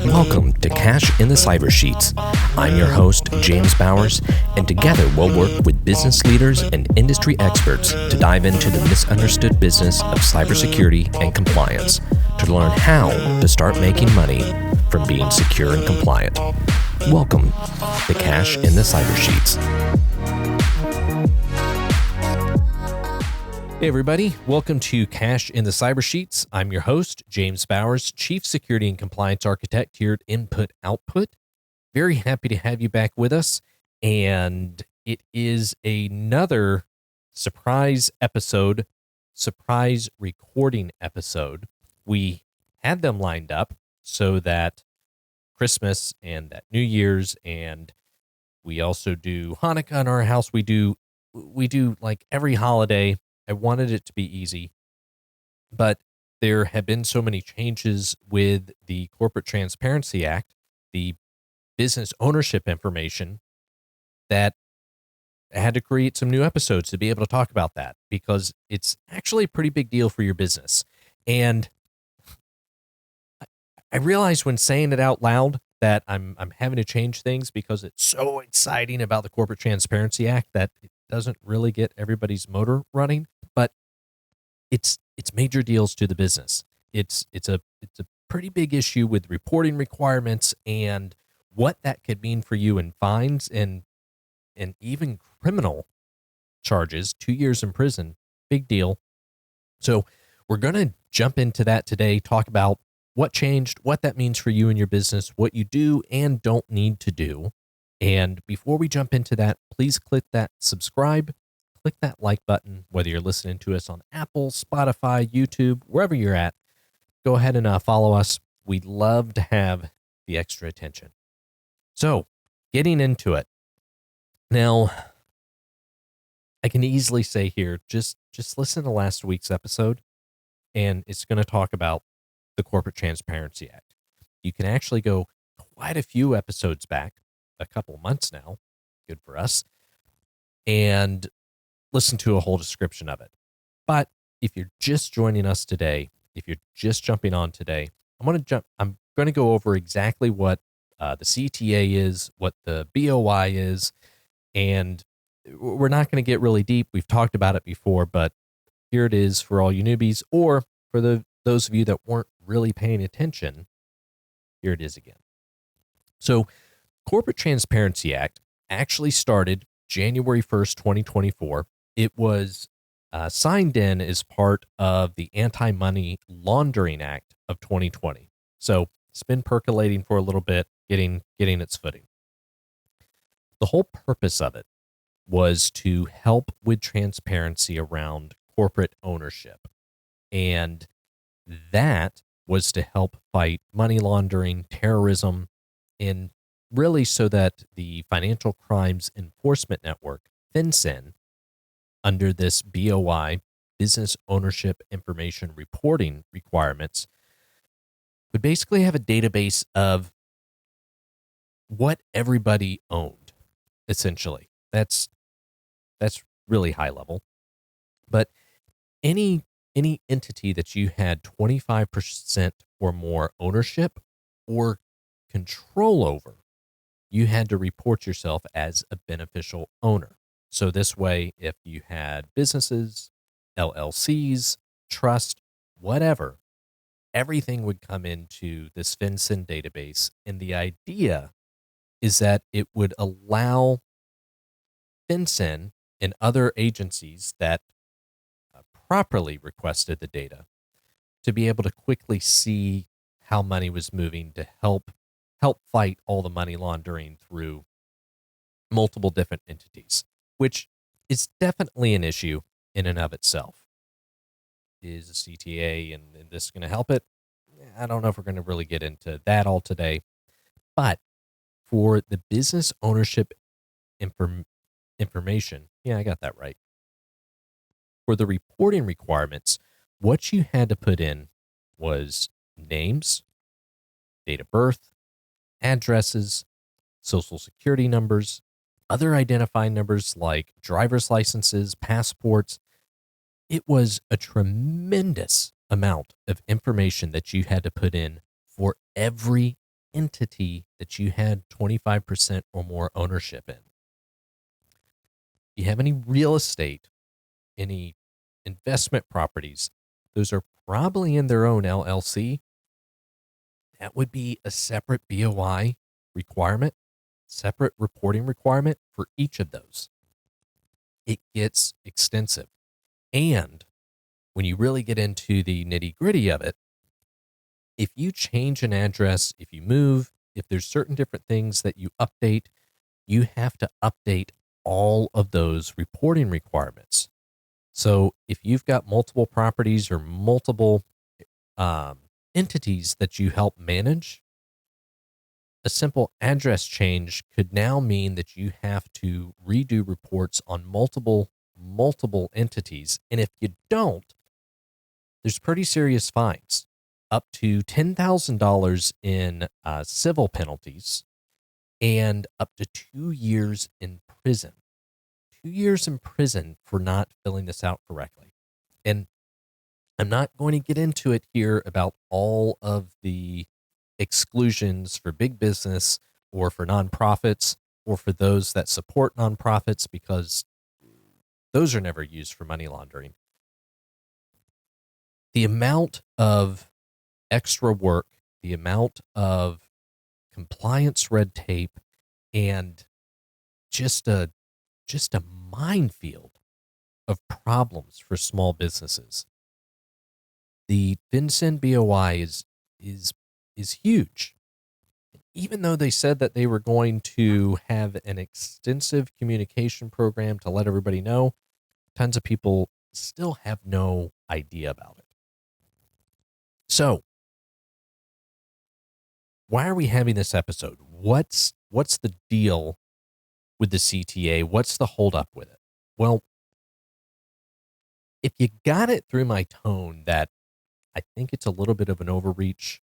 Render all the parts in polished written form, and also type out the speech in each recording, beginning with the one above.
Welcome to Cash in the Cyber Sheets. I'm your host, James Bowers, and together we'll work with business leaders and industry experts to dive into the misunderstood business of cybersecurity and compliance to learn how to start making money from being secure and compliant. Welcome to Cash in the Cyber Sheets. Hey everybody, welcome to Cash in the Cyber Sheets. I'm your host, James Bowers, Chief Security and Compliance Architect here at Input Output. Very happy to have you back with us, and it is another surprise episode, surprise recording episode. We had them lined up so that Christmas and that New Year's, and we also do Hanukkah in our house. We do like every holiday. I wanted it to be easy, but there have been so many changes with the Corporate Transparency Act, the business ownership information, that I had to create some new episodes to be able to talk about that because it's actually a pretty big deal for your business. And I realized when saying it out loud that I'm having to change things because it's so exciting about the Corporate Transparency Act that it doesn't really get everybody's motor running, but it's major deals to the business. It's a pretty big issue with reporting requirements and what that could mean for you in fines and even criminal charges, 2 years in prison, big deal. So we're going to jump into that today, talk about what changed, what that means for you and your business, what you do and don't need to do. And before we jump into that, please click that subscribe, click that like button, whether you're listening to us on Apple, Spotify, YouTube, wherever you're at. Go ahead and follow us. We'd love to have the extra attention. So getting into it. Now, I can easily say here, just listen to last week's episode, and it's going to talk about the Corporate Transparency Act. You can actually go quite a few episodes back, a couple months now, good for us, and listen to a whole description of it. But if you're just joining us today, if you're just jumping on today, I'm going to go over exactly what the CTA is, what the BOI is, and we're not going to get really deep. We've talked about it before, but here it is for all you newbies, or for those of you that weren't really paying attention. Here it is again. So, Corporate Transparency Act actually started January 1st, 2024. It was signed in as part of the Anti-Money Laundering Act of 2020. So it's been percolating for a little bit, getting its footing. The whole purpose of it was to help with transparency around corporate ownership. And that was to help fight money laundering, terrorism, and really so that the Financial Crimes Enforcement Network, FinCEN, under this BOI, Business Ownership Information Reporting requirements, would basically have a database of what everybody owned, essentially. That's really high level. But any entity that you had 25% or more ownership or control over, you had to report yourself as a beneficial owner. So this way, if you had businesses, LLCs, trust, whatever, everything would come into this FinCEN database. And the idea is that it would allow FinCEN and other agencies that properly requested the data to be able to quickly see how money was moving to help fight all the money laundering through multiple different entities, which is definitely an issue in and of itself. Is a CTA and this going to help it? I don't know if we're going to really get into that all today, but for the business ownership information, yeah, I got that right. For the reporting requirements, what you had to put in was names, date of birth, addresses, social security numbers, other identifying numbers like driver's licenses, passports. It was a tremendous amount of information that you had to put in for every entity that you had 25% or more ownership in. If you have any real estate, any investment properties, those are probably in their own LLC. That would be a separate BOI requirement, separate reporting requirement for each of those. It gets extensive. And when you really get into the nitty gritty of it, if you change an address, if you move, if there's certain different things that you update, you have to update all of those reporting requirements. So if you've got multiple properties or multiple entities that you help manage, a simple address change could now mean that you have to redo reports on multiple entities. And if you don't, there's pretty serious fines, up to $10,000 in civil penalties and up to 2 years in prison. 2 years in prison for not filling this out correctly. And I'm not going to get into it here about all of the exclusions for big business or for nonprofits or for those that support nonprofits, because those are never used for money laundering. The amount of extra work, the amount of compliance red tape, and just a minefield of problems for small businesses. The FinCEN BOI is huge. Even though they said that they were going to have an extensive communication program to let everybody know, tons of people still have no idea about it. So, why are we having this episode? What's the deal with the CTA? What's the holdup with it? Well, if you got it through my tone that I think it's a little bit of an overreach,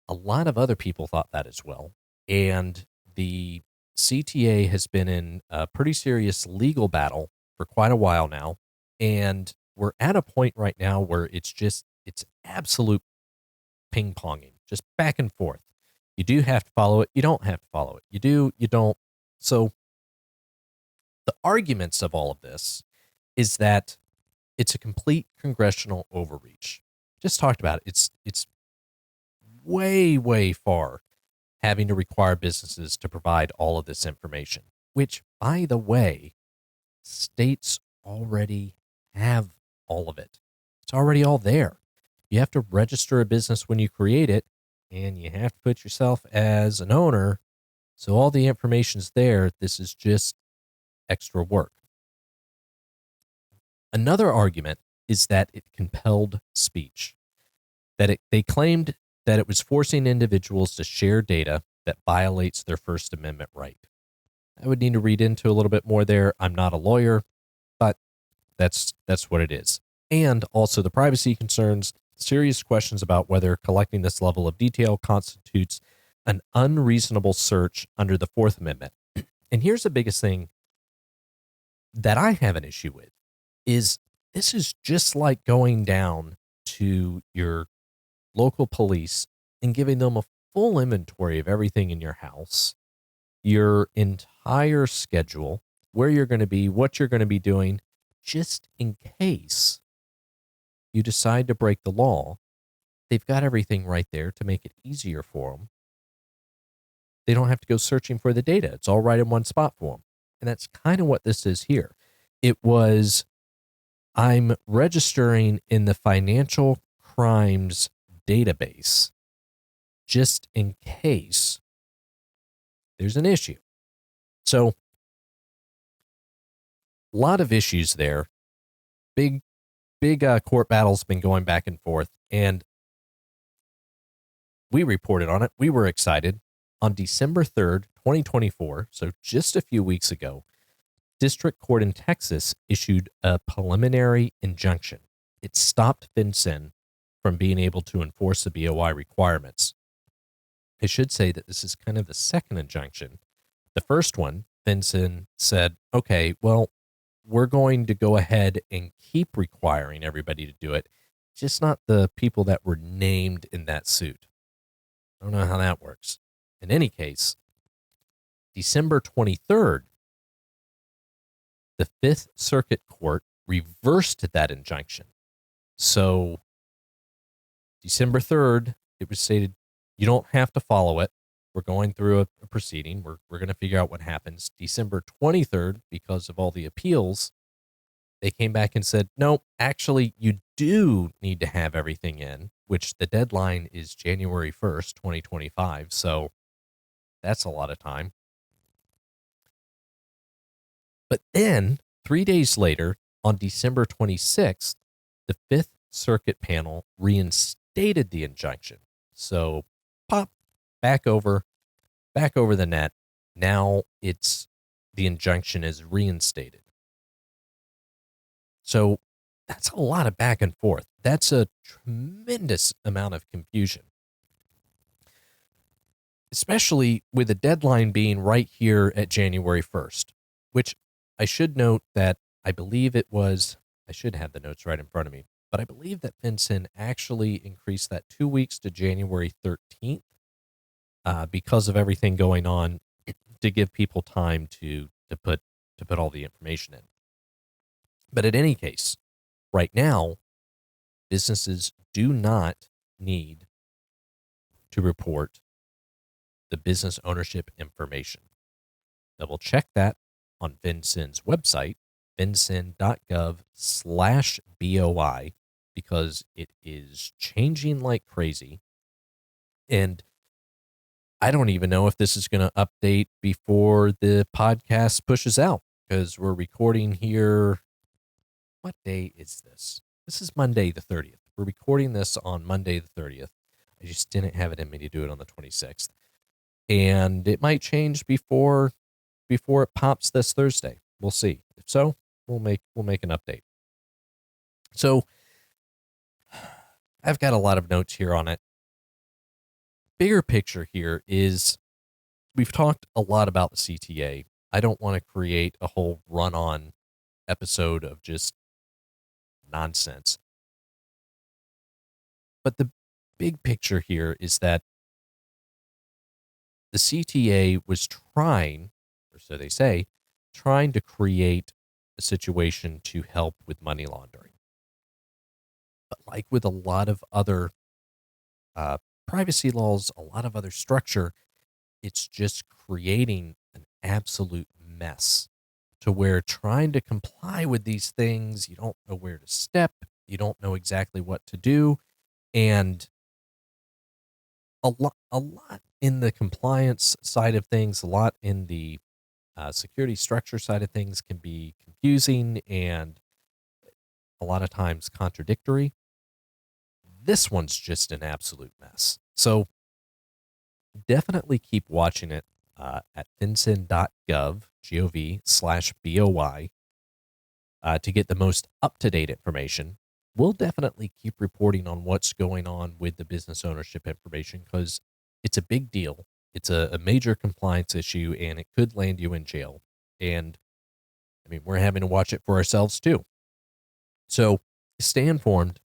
a lot of other people thought that as well. And the CTA has been in a pretty serious legal battle for quite a while now. And we're at a point right now where it's absolute ping ponging, just back and forth. You do have to follow it. You don't have to follow it. You do, you don't. So the arguments of all of this is that it's a complete congressional overreach. Just talked about it. It's way far having to require businesses to provide all of this information, which, by the way, states already have all of it. It's already all there. You have to register a business when you create it, and you have to put yourself as an owner. So all the information's there. This is just extra work. Another argument is that it compelled speech, that they claimed that it was forcing individuals to share data that violates their First Amendment right. I would need to read into a little bit more there. I'm not a lawyer, but that's what it is. And also the privacy concerns, serious questions about whether collecting this level of detail constitutes an unreasonable search under the Fourth Amendment. And here's the biggest thing that I have an issue with is this is just like going down to your local police and giving them a full inventory of everything in your house, your entire schedule, where you're going to be, what you're going to be doing, just in case you decide to break the law. They've got everything right there to make it easier for them. They don't have to go searching for the data. It's all right in one spot for them. And that's kind of what this is here. It was, I'm registering in the financial crimes database just in case there's an issue. So, a lot of issues there. Big court battles been going back and forth, and we reported on it. We were excited. On December 3rd, 2024, so just a few weeks ago, District Court in Texas issued a preliminary injunction. It stopped FinCEN from being able to enforce the BOI requirements. I should say that this is kind of the second injunction. The first one, FinCEN said, okay, well, we're going to go ahead and keep requiring everybody to do it, just not the people that were named in that suit. I don't know how that works. In any case, December 23rd, the Fifth Circuit Court reversed that injunction. So December 3rd, it was stated, you don't have to follow it. We're going through a proceeding. We're going to figure out what happens. December 23rd, because of all the appeals, they came back and said, no, actually, you do need to have everything in, which the deadline is January 1st, 2025. So that's a lot of time. But then 3 days later, on December 26th, the Fifth Circuit panel reinstated the injunction. So pop, back over the net. Now the injunction is reinstated. So that's a lot of back and forth. That's a tremendous amount of confusion, especially with the deadline being right here at January 1st, which I should note that I believe it was, I should have the notes right in front of me, but I believe that FinCEN actually increased that 2 weeks to January 13th because of everything going on, to give people time to put all the information in. But in any case, right now, businesses do not need to report the business ownership information. Double check that on FinCEN's website, fincen.gov/BOI, because it is changing like crazy. And I don't even know if this is going to update before the podcast pushes out, because we're recording here. What day is this? This is Monday the 30th. We're recording this on Monday the 30th. I just didn't have it in me to do it on the 26th. And it might change before it pops this Thursday. We'll see. If so, we'll make an update. So I've got a lot of notes here on it. Bigger picture here is, we've talked a lot about the CTA. I don't want to create a whole run-on episode of just nonsense. But the big picture here is that the CTA was trying, or so they say, trying to create a situation to help with money laundering. But like with a lot of other privacy laws, a lot of other structure, it's just creating an absolute mess, to where trying to comply with these things, you don't know where to step, you don't know exactly what to do, and a lot in the compliance side of things, a lot in the security structure side of things can be confusing and a lot of times contradictory. This one's just an absolute mess. So definitely keep watching it at fincen.gov/BOI to get the most up-to-date information. We'll definitely keep reporting on what's going on with the business ownership information, because it's a big deal. It's a major compliance issue, and it could land you in jail. And I mean, we're having to watch it for ourselves too. So stay informed,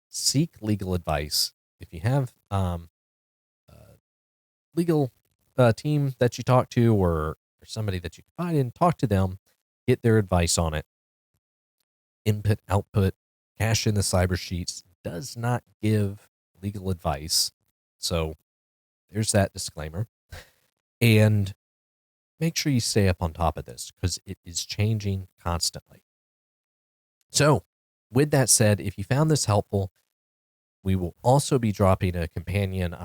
seek legal advice. If you have legal team that you talk to, or somebody that you confide in, talk to them, get their advice on it. Input, output, cash in the cyber sheets does not give legal advice. So there's that disclaimer. And make sure you stay up on top of this, because it is changing constantly. So with that said, if you found this helpful, we will also be dropping a companion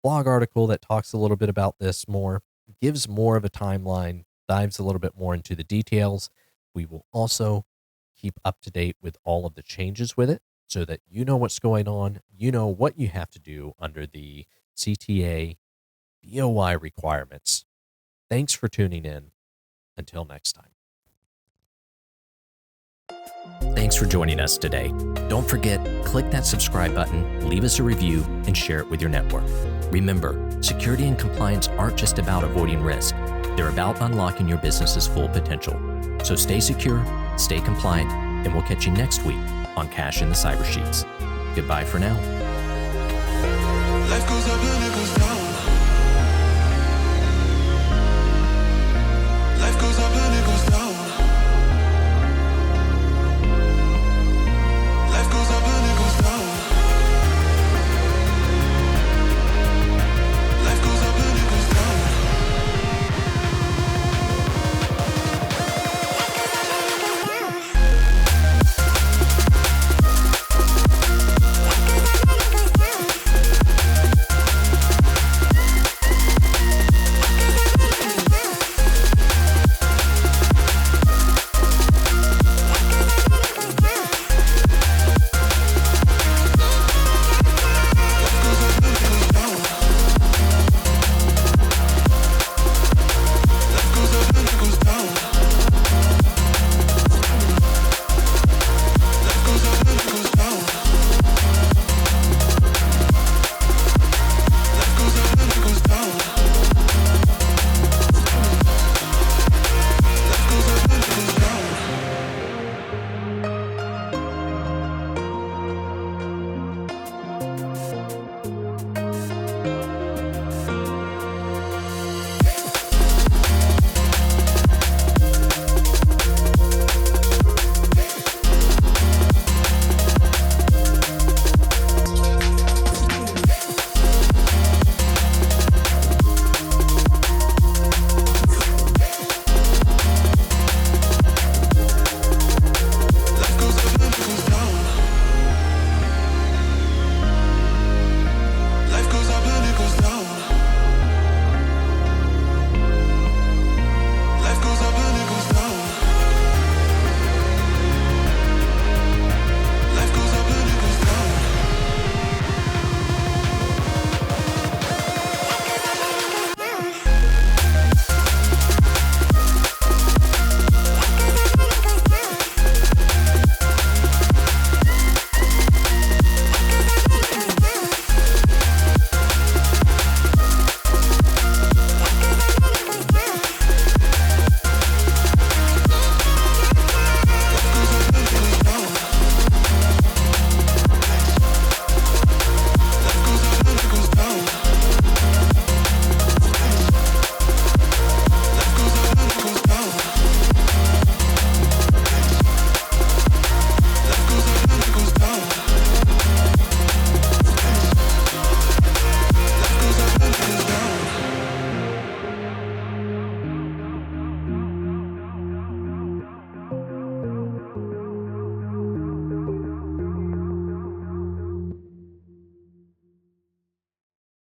blog article that talks a little bit about this more, gives more of a timeline, dives a little bit more into the details. We will also keep up to date with all of the changes with it, so that you know what's going on, you know what you have to do under the CTA BOI requirements. Thanks for tuning in. Until next time. Thanks for joining us today. Don't forget, click that subscribe button, leave us a review, and share it with your network. Remember, security and compliance aren't just about avoiding risk. They're about unlocking your business's full potential. So stay secure, stay compliant, and we'll catch you next week on Cash in the Cyber Sheets. Goodbye for now. Life goes up and it goes down.